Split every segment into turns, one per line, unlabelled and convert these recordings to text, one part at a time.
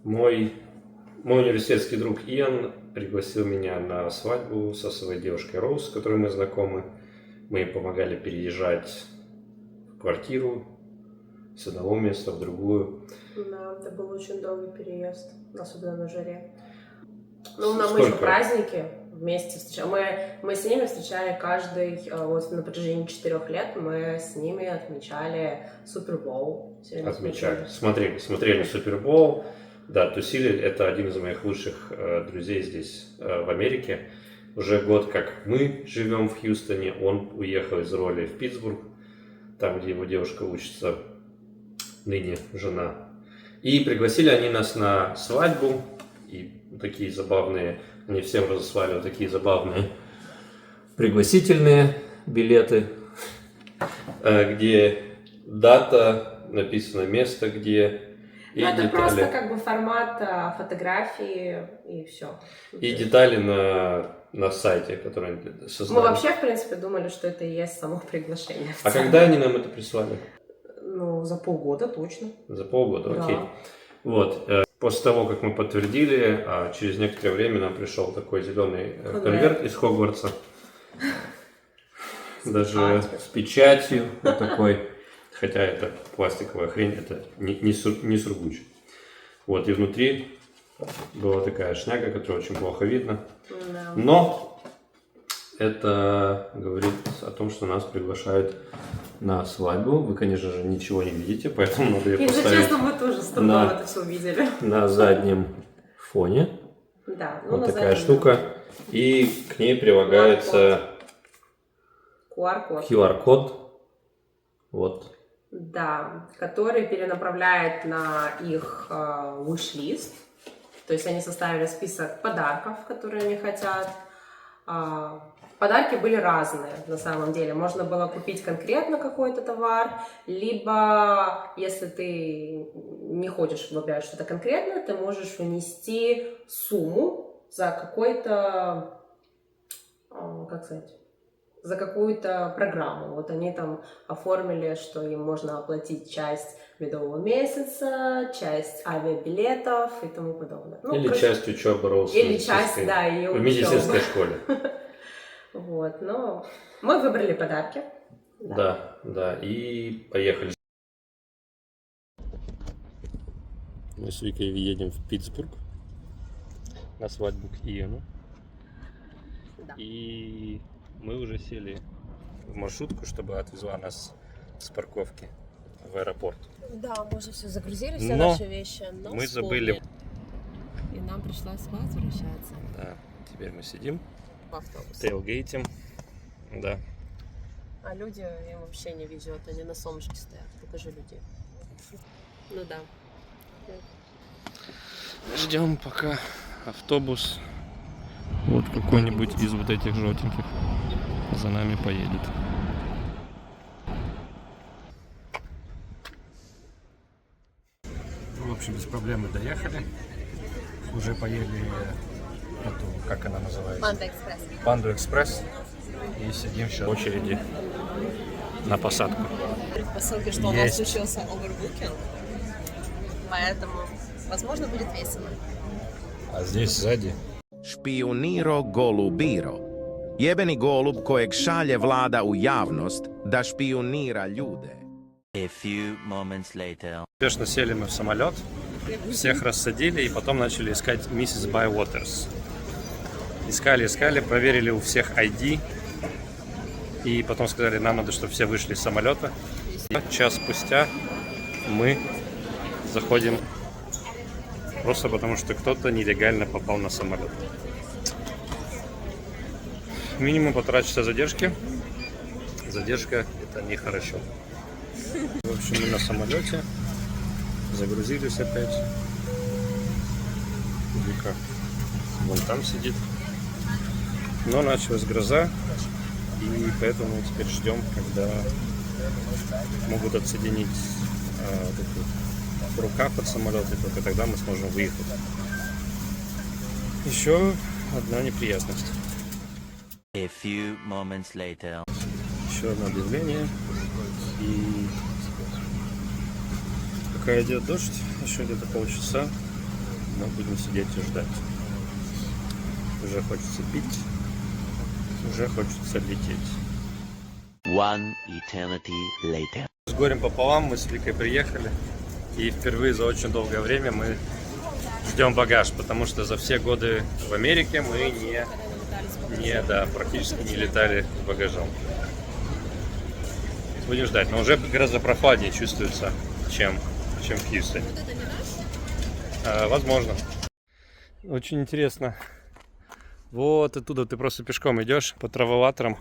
Мой университетский друг Иэн пригласил меня на свадьбу со своей девушкой Роуз, с которой мы знакомы. Мы ей помогали переезжать в квартиру с одного места в другую.
Да, это был очень долгий переезд, особенно на жаре. Ну, мы еще праздники вместе встречали. Мы с ними встречали каждый, вот на протяжении 4 лет мы с ними отмечали Супербоул.
Отмечали, смотрели Супербоул. Да, тусили. Это один из моих лучших друзей здесь, в Америке. Уже год, как мы живем в Хьюстоне. Он уехал из роли в Питтсбург, там, где его девушка учится, ныне жена. И пригласили они нас на свадьбу. И такие забавные, они всем разослали вот такие забавные пригласительные билеты, где дата, написано место, где... И
это
детали.
Просто как бы формат фотографии и все.
И детали на сайте, которые они создали.
Мы вообще, в принципе, думали, что это и есть само приглашение.
А когда они нам это прислали?
Ну, за полгода точно.
За полгода,
да.
Окей. Вот. После того, как мы подтвердили, через некоторое время нам пришел такой зеленый конверт из Хогвартса. Даже с печатью. Вот такой. Хотя это пластиковая хрень, это не сургуч. Вот, и внутри была такая шняга, которую очень плохо видно.
Да.
Но это говорит о том, что нас приглашают на свадьбу. Вы, конечно же, ничего не видите, поэтому надо ее поставить.
Если честно, мы тоже с трудом это все увидели.
На заднем фоне.
Да.
Ну, вот такая штука. И к ней прилагается QR-код. Вот.
Да, который перенаправляет на их wish-list. То есть они составили список подарков, которые они хотят. Подарки были разные на самом деле. Можно было купить конкретно какой-то товар, либо, если ты не хочешь выбирать что-то конкретное, ты можешь внести сумму за какой-то, как сказать, за какую-то программу. Вот они там оформили, что им можно оплатить часть медового месяца, часть авиабилетов и тому подобное. Ну,
или часть учебы Роуз.
Или часть, да, ее
в медицинской школе.
Вот, но мы выбрали подарки.
Да, и поехали. Мы с Викой едем в Питтсбург на свадьбу к Иэну.
Да.
И мы уже сели в маршрутку, чтобы отвезла нас с парковки в аэропорт.
Да, мы уже все загрузили, все наши вещи, но
мы забыли.
И нам пришлось возвращаться.
Да, теперь мы сидим
в автобусе.
Тейлгейтим. Да.
А люди, им вообще не везет, они на солнышке стоят. Покажи людей. Ну да.
Ждем, пока автобус вот какой-нибудь из вот этих желтеньких за нами поедет. В общем, без проблем мы доехали. Уже поели эту, как она называется?
Панда-экспресс.
Панду-экспресс. И сидим сейчас в очереди на посадку.
Предпосылки, что у нас случился овербукинг, поэтому, возможно, будет весело.
А здесь сзади
Špijuniro golubiro. Jebeni golub kojeg šalje vlada u javnost da špijunira ljude.
A few moments later.
Успешно сели мы в самолет, всех рассадили и потом начали искать миссис Байуотерс. Искали, проверили у всех ID. И потом сказали, нам надо, чтобы все вышли из самолета. И час спустя мы заходим просто потому, что кто-то нелегально попал на самолет. Минимум 1,5 часа задержки. Задержка – это нехорошо. В общем, мы на самолете. Загрузились опять. Вика вон там сидит. Но началась гроза. И поэтому мы теперь ждем, когда могут отсоединить рукав от самолета, и только тогда мы сможем выехать. Еще одна неприятность.
A few moments later.
Еще одно объявление. И пока идет дождь, еще где-то полчаса, Но будем сидеть и ждать. Уже хочется пить, уже хочется лететь.
One eternity later.
С горем пополам мы с Викой приехали. И впервые за очень долгое время мы ждем багаж, потому что за все годы в Америке мы практически не летали с багажом. Будем ждать, но уже гораздо прохладнее чувствуется, чем в Хьюстоне. Возможно. Очень интересно. Вот оттуда ты просто пешком идешь по траволаторам.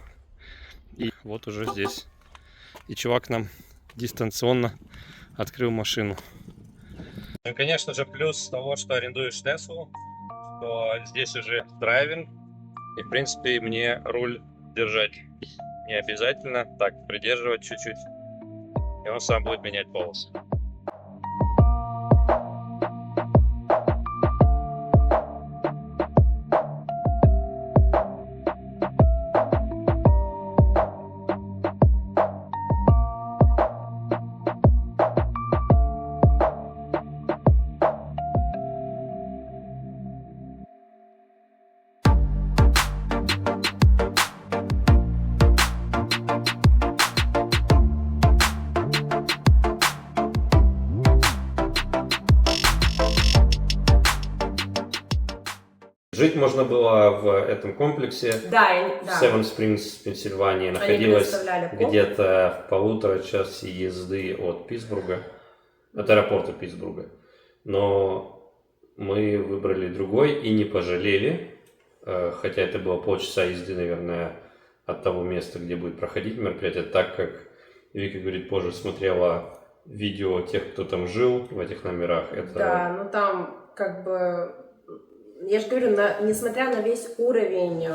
И вот уже здесь. И чувак нам дистанционно открыл машину. Ну и, конечно же, плюс того, что арендуешь Теслу, то здесь уже драйвинг. И, в принципе, мне руль держать не обязательно. Так, придерживать чуть-чуть. И он сам будет менять полосы. Жить можно было в этом комплексе.
Да.
Seven Springs, Пенсильвания. Находилась где-то в 1,5 часа езды от Питтсбурга, от аэропорта Питтсбурга. Но мы выбрали другой и не пожалели, хотя это было полчаса езды, наверное, от того места, где будет проходить мероприятие, так как Вика говорит, позже смотрела видео тех, кто там жил в этих номерах.
Да, ну там как бы... Я же говорю, несмотря на весь уровень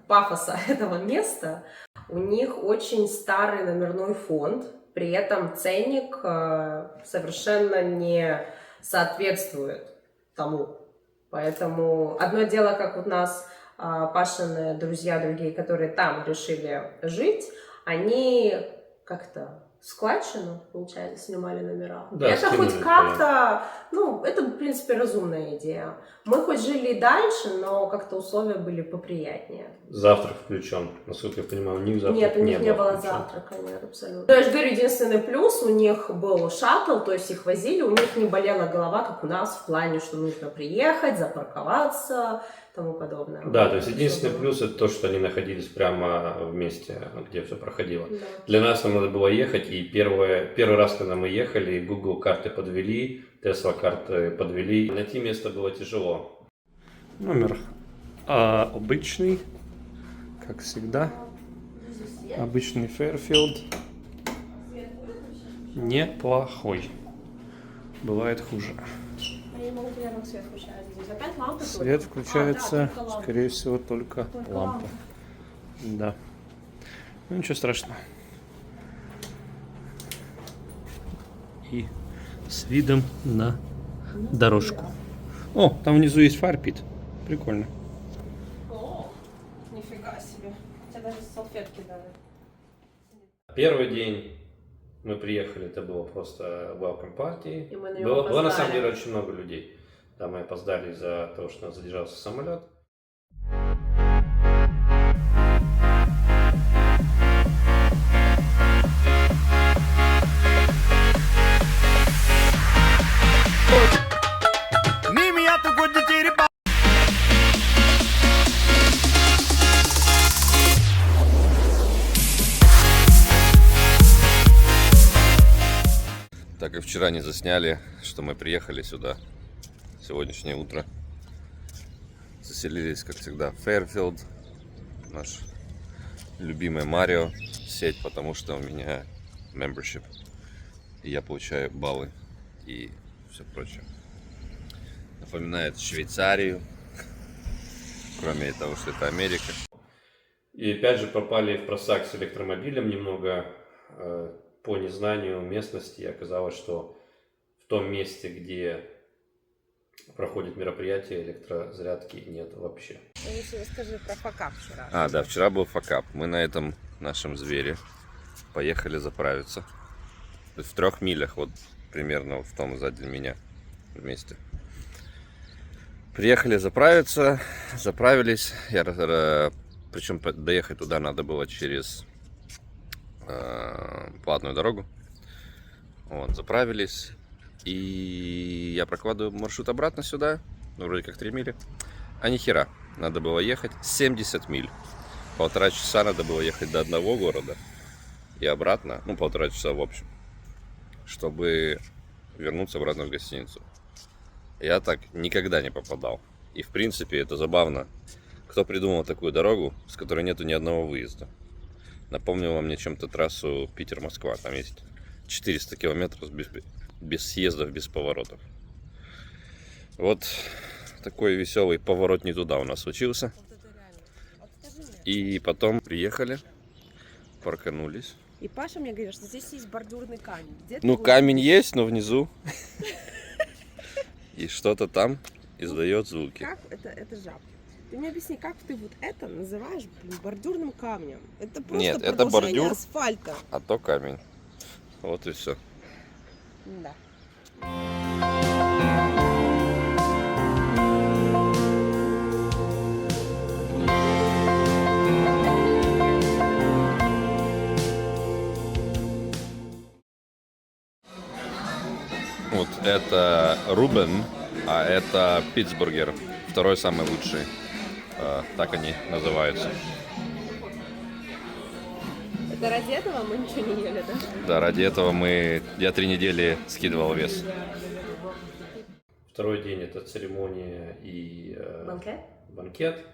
пафоса этого места, у них очень старый номерной фонд, при этом ценник совершенно не соответствует тому. Поэтому одно дело, как у нас Пашины друзья другие, которые там решили жить, они как-то... складчину, получается, снимали номера.
Да,
это хоть как-то, ну, это, в принципе, разумная идея. Мы хоть жили и дальше, но как-то условия были поприятнее.
Завтрак включен. Насколько я понимаю, у них завтрак
нет, у них не было
включен.
завтрака, нет, абсолютно. То есть, говорю, единственный плюс, у них был шаттл, то есть их возили, у них не болела голова, как у нас, в плане, что нужно приехать, запарковаться, тому подобное.
Да, то есть единственный плюс это то, что они находились прямо в месте, где все проходило.
Да.
Для нас нам надо было ехать, и первый раз, когда мы ехали, Google карты подвели, Tesla карты подвели. Найти место было тяжело. Номер обычный, как всегда. Обычный Fairfield. Неплохой. Бывает хуже. Свет включается, скорее всего, только лампа. Да. Ну ничего страшного. И с видом на дорожку. О, там внизу есть фарпит. Прикольно.
О, нифига себе. Тебе даже салфетки дали.
Первый день мы приехали, это было просто welcome party.
И мы на него
было на самом деле очень много людей. Да, мы опоздали из-за того, что у нас задержался самолет. Так и вчера не засняли, что мы приехали сюда. Сегодняшнее утро. Заселились, как всегда, в Fairfield. Наш любимый Марио сеть, потому что у меня membership. И я получаю баллы и все прочее. Напоминает Швейцарию. Кроме того, что это Америка. И опять же попали в просак с электромобилем немного. По незнанию местности оказалось, что в том месте, где проходит мероприятие, электрозарядки нет вообще.
Расскажи про факап вчера.
Да, вчера был факап. Мы на этом нашем звере поехали заправиться. То есть в 3 милях, вот примерно в том сзади меня вместе.
Приехали заправиться, заправились. Причем доехать туда надо было через платную дорогу. Вот, заправились. И я прокладываю маршрут обратно сюда. Ну, вроде как 3 мили. А ни хера. Надо было ехать 70 миль. 1,5 часа надо было ехать до одного города. И обратно. Ну, 1,5 часа в общем. Чтобы вернуться обратно в гостиницу. Я так никогда не попадал. И в принципе это забавно. Кто придумал такую дорогу, с которой нету ни одного выезда? Напомнило мне чем-то трассу Питер-Москва. Там есть 400 километров без съездов, без поворотов. Вот такой веселый поворот не туда у нас случился. И потом приехали, парканулись.
И Паша мне говорит, что здесь есть бордюрный камень.
Ну, камень есть, но внизу. И что-то там издает звуки.
Как это жаб? Ты мне объясни, как ты вот это называешь, бордюрным камнем? Это просто
Нет, это
продолжение
бордюр,
асфальта.
а то камень. Вот и все.
Да.
Вот это Рубен, а это Питтсбургер. Второй самый лучший. Так они называются.
Это ради этого мы ничего не ели, да?
Да, ради этого я 3 недели скидывал вес.
Второй день это церемония и банкет.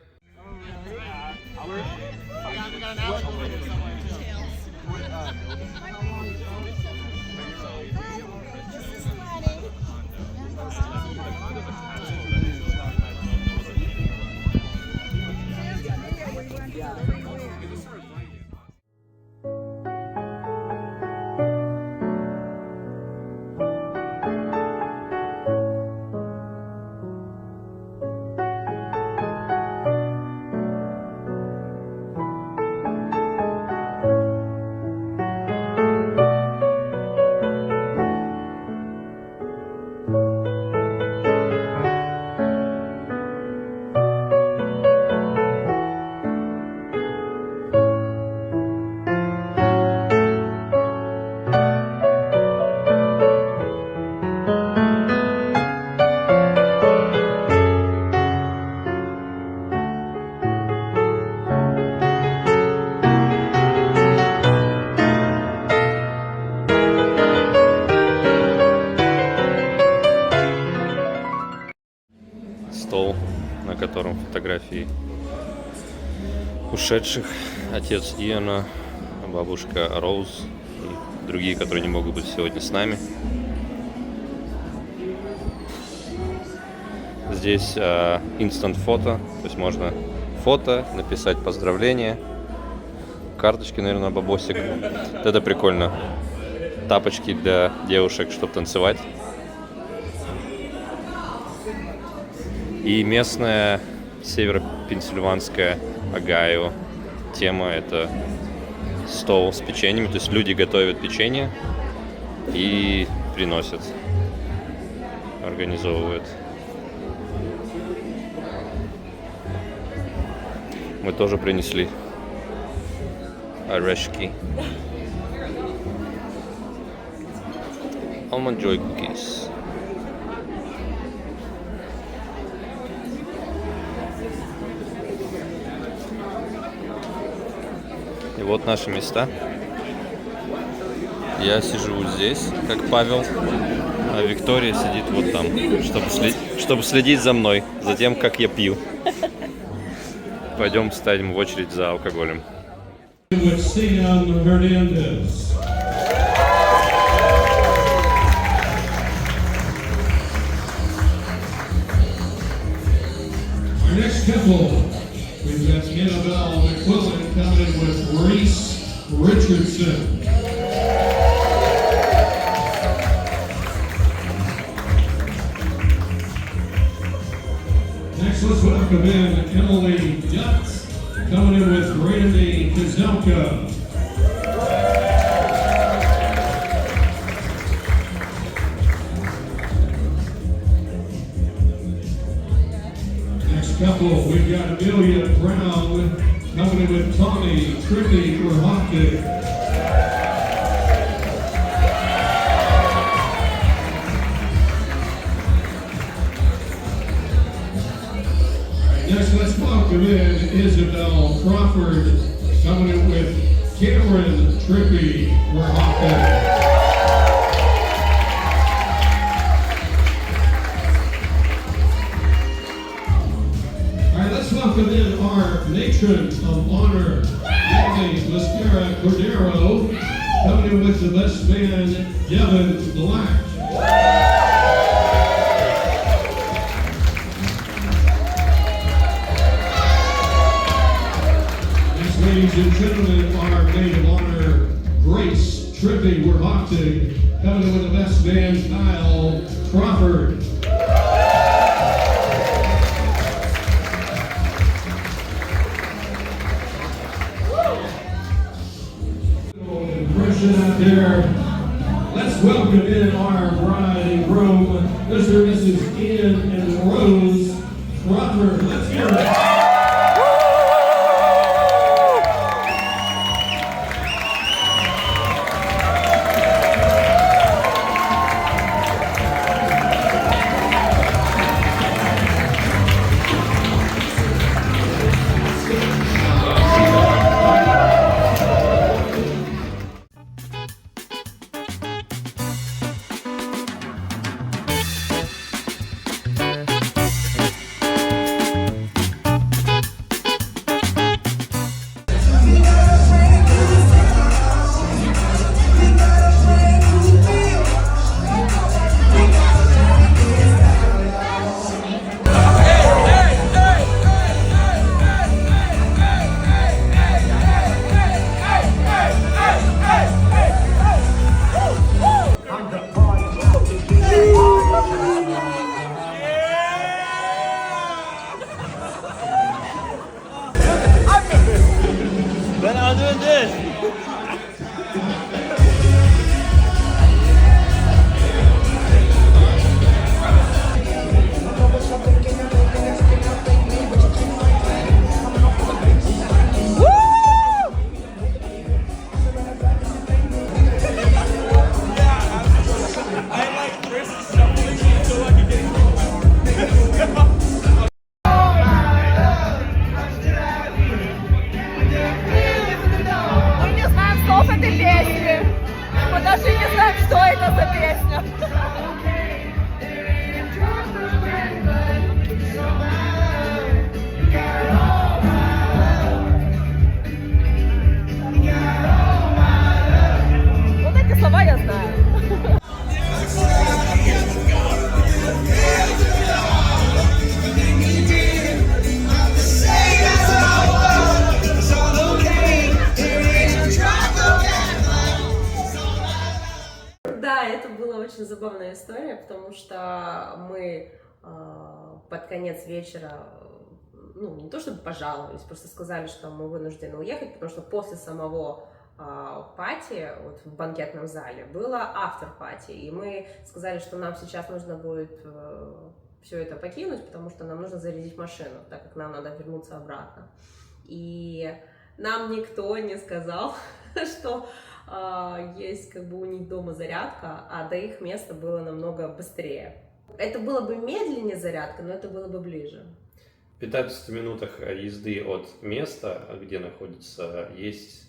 Стол, на котором фотографии ушедших. Отец Иона, бабушка Роуз и другие, которые не могут быть сегодня с нами. Здесь instant фото, то есть можно фото, написать поздравления, карточки, наверное, бабосик. Вот это прикольно. Тапочки для девушек, чтобы танцевать. И местная северо-пенсильванская Огайо тема — это стол с печеньями. То есть люди готовят печенье и приносят, организовывают. Мы тоже принесли орешки. Almond Joy Cookies. И вот наши места. Я сижу вот здесь, как Павел, а Виктория сидит вот там, чтобы следить за мной, за тем, как я пью. Пойдем встанем в очередь за алкоголем.
Next couple, we've got Annabelle McQuillan coming in with Reese Richardson. Next, let's welcome in Emily Dutz coming in with Randy Kazelka. couple, we've got Amelia Brown coming in with Tommy Trippy for Hopkins. Next, let's welcome in Isabel Crawford coming in with Cameron Trippy for Hopkins. Let's welcome in our matron of honor, Annie Mascara Cordero, coming in with the best man, Devin Black. Next, ladies and gentlemen, our maid of honor, Grace Trippy Werhochtig, coming in with the best man, Kyle Crawford. Out there. Let's welcome in our bride and groom, Mr. and Mrs. Ian and Rose Crawford. Let's hear it.
Очень забавная история, потому что мы под конец вечера, ну, не то чтобы пожаловались, просто сказали, что мы вынуждены уехать, потому что после самого пати, вот в банкетном зале, было автор-пати, и мы сказали, что нам сейчас нужно будет все это покинуть, потому что нам нужно зарядить машину, так как нам надо вернуться обратно. И нам никто не сказал, что есть как бы у них дома зарядка, а до их места было намного быстрее. Это было бы медленнее зарядка, но это было бы ближе.
В 15 минутах езды от места, где находится, есть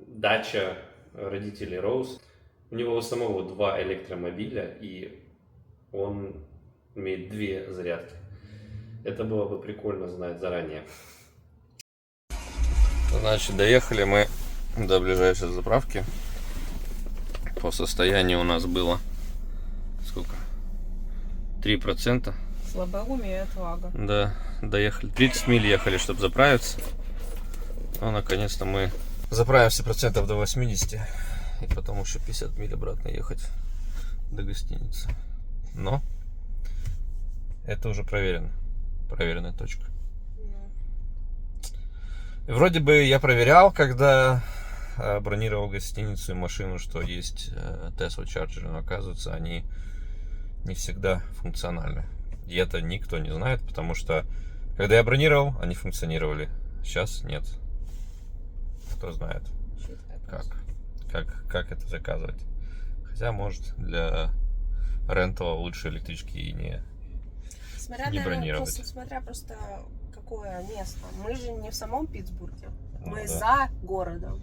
дача родителей Роуз. У него у самого 2 электромобиля, и он имеет 2 зарядки. Это было бы прикольно знать заранее.
Значит, доехали мы до ближайшей заправки. По состоянию у нас было сколько? 3%.
Слабоумие, отвага.
Да, доехали. 30 миль ехали, чтобы заправиться. Но наконец-то мы заправимся процентов до 80. И потом еще 50 миль обратно ехать до гостиницы. Но это уже проверено. Проверенная точка. И вроде бы я проверял, когда бронировал гостиницу и машину, что есть Tesla Charger, но оказывается они не всегда функциональны. И это никто не знает, потому что когда я бронировал, они функционировали. Сейчас нет. Кто знает, как это заказывать. Хотя, может, для рентала лучше электрички и не бронировать.
Смотря просто какое место. Мы же не в самом Питтсбурге. Мы
да.
за городом.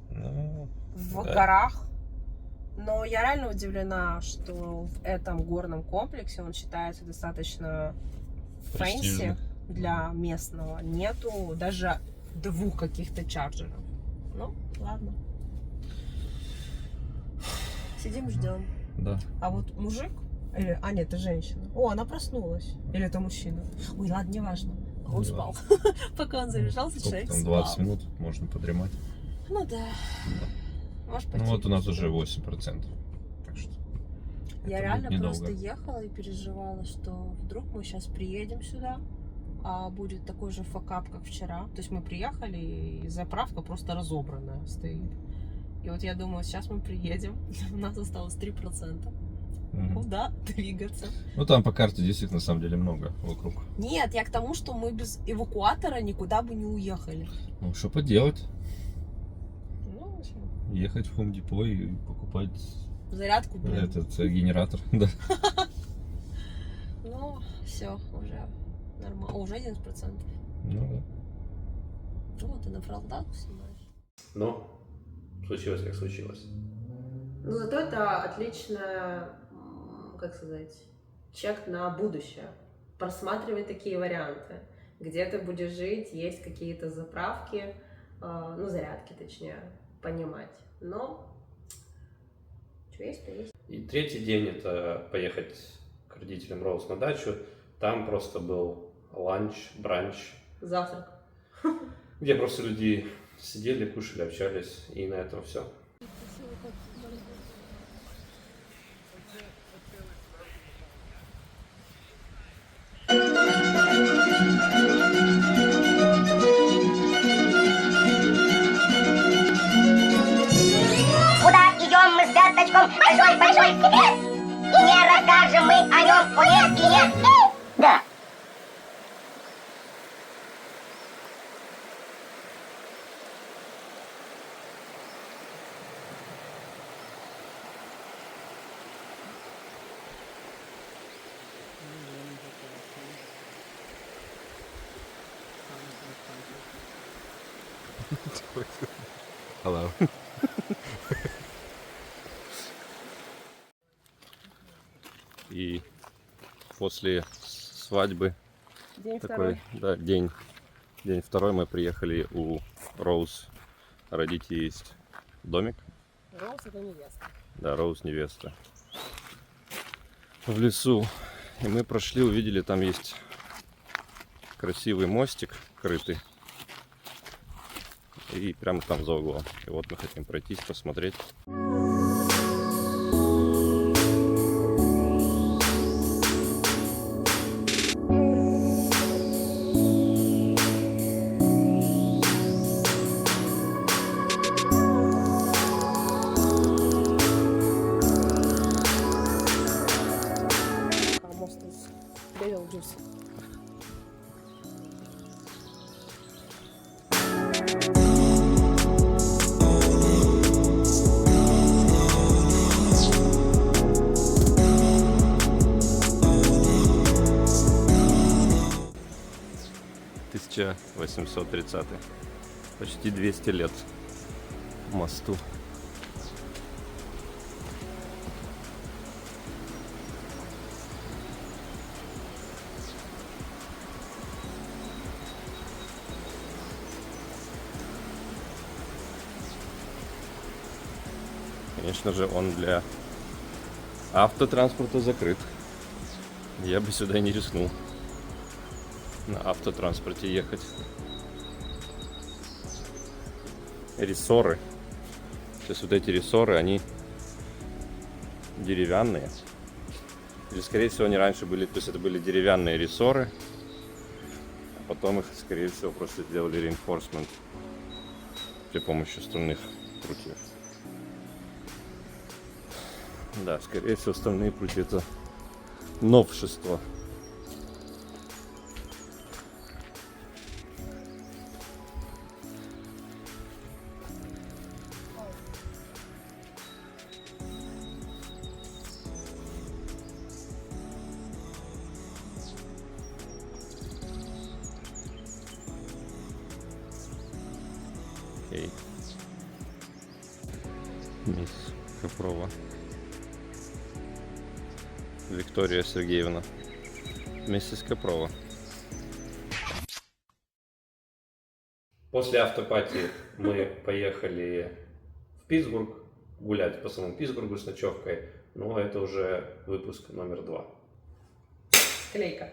Ну,
В
да.
горах. Но я реально удивлена, что в этом горном комплексе он считается достаточно фэнси
Престижно.
для местного. Нету даже 2 каких-то чарджеров. Ну, ладно. Сидим, ждем.
Да.
А вот мужик, или, нет, это женщина. О, она проснулась. Или это мужчина. Ой, ладно, неважно. Он спал. Пока он заряжался,
Сколько
человек
там,
спал.
20 минут можно подремать.
Ну да. Может,
Ну вот у нас
потихоньку.
уже 8%. Так что
Я
это
реально
будет
просто
недолго.
ехала и переживала, что вдруг мы сейчас приедем сюда, а будет такой же факап, как вчера. То есть мы приехали, и заправка просто разобранная стоит. И вот я думаю, сейчас мы приедем, у нас осталось 3%.
Мгм.
Куда двигаться?
Ну там по карте действительно на самом деле много вокруг.
Нет, я к тому, что мы без эвакуатора никуда бы не уехали.
Ну что поделать?
Ну, в общем,
Ехать в Home Depot и покупать
зарядку, блин.
этот генератор. Да.
Ну, все, уже нормально. Уже 11%.
Ну,
Ну, вот ты на фронтах снимаешь.
Но случилось, как случилось.
Ну, зато это отличная, как сказать, чек на будущее. Просматривай такие варианты. Где ты будешь жить, есть какие-то заправки, ну, зарядки, точнее, понимать. Но что есть, то есть.
И третий день — это поехать к родителям Роуз на дачу. Там просто был ланч, бранч,
Завтрак.
где просто люди сидели, кушали, общались, и на этом все.
Куда идем мы с пяточком? Большой-большой секрет! И не расскажем мы о нем у нет и нет. Да.
hello. И после свадьбы
День
такой, да, день второй мы приехали у Роуз. Родители есть домик.
Роуз — это невеста.
Да, Роуз невеста. В лесу. И мы прошли, увидели, там есть красивый мостик крытый. И прямо там за углом. И вот мы хотим пройтись, посмотреть.
Мост из Бевилджус.
Тысяча 830. Почти 200 лет мосту. Конечно же, он для автотранспорта закрыт. Я бы сюда не рискнул на автотранспорте ехать. Рессоры. То есть вот эти рессоры, они деревянные. Или, скорее всего, они раньше были, то есть это были деревянные рессоры, а потом их, скорее всего, просто сделали reinforcement при помощи стальных прутьев. Да, скорее всего, стальные прутья — это новшество Окей. Мисс Копрова. Виктория Сергеевна. Миссис Копрова.
После автопати мы поехали в Питтсбург гулять по самому Питтсбургу с ночевкой, но это уже выпуск номер 2.
Склейка.